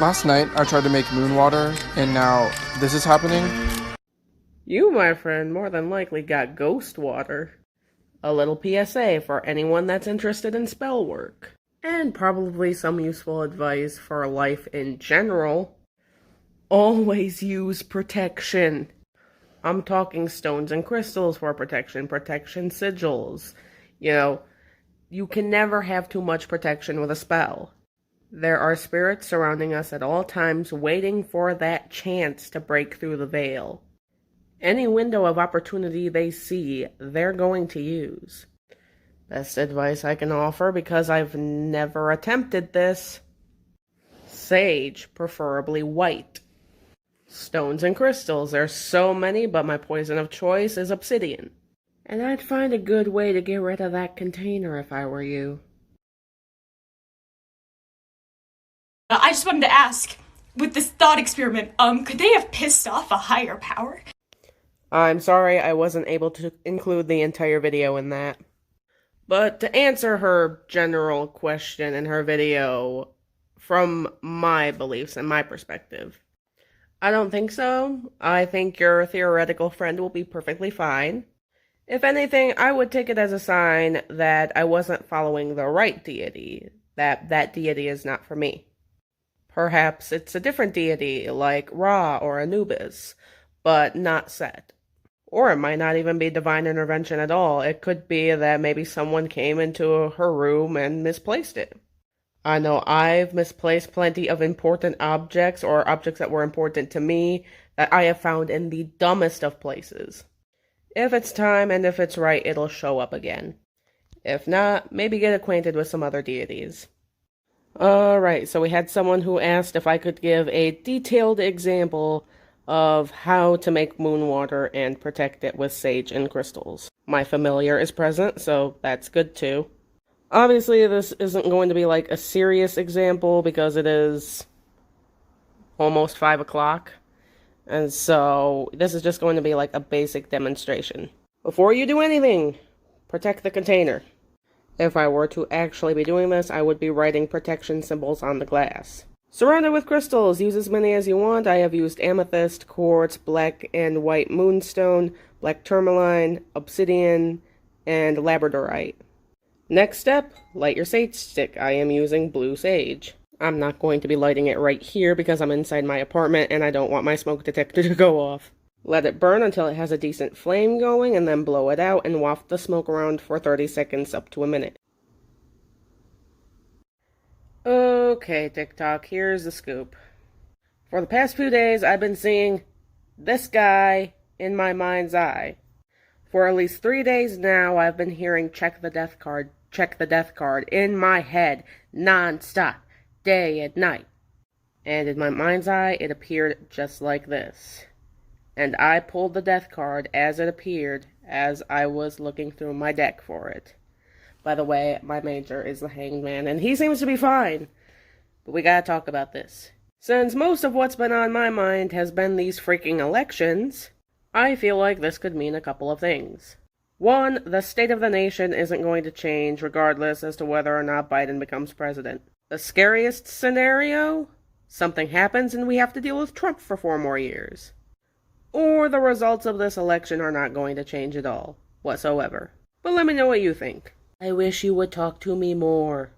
Last night, I tried to make moon water, and now this is happening. You, my friend, more than likely got ghost water. A little PSA for anyone that's interested in spell work. And probably some useful advice for life in general. Always use protection. I'm talking stones and crystals for protection sigils. You can never have too much protection with a spell. There are spirits surrounding us at all times waiting for that chance to break through the veil. Any window of opportunity they see, they're going to use. Best advice I can offer, because I've never attempted this. Sage, preferably white. Stones and crystals, there's so many, but my poison of choice is obsidian. And I'd find a good way to get rid of that container if I were you. I just wanted to ask, with this thought experiment, could they have pissed off a higher power? I'm sorry I wasn't able to include the entire video in that. But to answer her general question in her video, from my beliefs and my perspective, I don't think so. I think your theoretical friend will be perfectly fine. If anything, I would take it as a sign that I wasn't following the right deity, that deity is not for me. Perhaps it's a different deity, like Ra or Anubis, but not Set. Or it might not even be divine intervention at all. It could be that maybe someone came into her room and misplaced it. I know I've misplaced plenty of important objects, or objects that were important to me, that I have found in the dumbest of places. If it's time and if it's right, it'll show up again. If not, maybe get acquainted with some other deities. Alright, so we had someone who asked if I could give a detailed example of how to make moon water and protect it with sage and crystals. My familiar is present, so that's good too. Obviously, this isn't going to be like a serious example because it is almost 5 o'clock. And so this is just going to be like a basic demonstration. Before you do anything, protect the container. If I were to actually be doing this, I would be writing protection symbols on the glass. Surround it with crystals. Use as many as you want. I have used amethyst, quartz, black and white moonstone, black tourmaline, obsidian, and labradorite. Next step, light your sage stick. I am using blue sage. I'm not going to be lighting it right here because I'm inside my apartment and I don't want my smoke detector to go off. Let it burn until it has a decent flame going, and then blow it out and waft the smoke around for 30 seconds up to a minute. Okay, Tik Tok, here's the scoop. For the past few days, I've been seeing this guy in my mind's eye. For at least 3 days now, I've been hearing check the death card in my head, non-stop, day and night. And in my mind's eye, it appeared just like this. And I pulled the death card as it appeared as I was looking through my deck for it. By the way, my major is the Hanged Man, and he seems to be fine. But we gotta talk about this. Since most of what's been on my mind has been these freaking elections, I feel like this could mean a couple of things. One, the state of the nation isn't going to change regardless as to whether or not Biden becomes president. The scariest scenario? Something happens and we have to deal with Trump for 4 more years. Or the results of this election are not going to change at all, whatsoever. But let me know what you think. I wish you would talk to me more.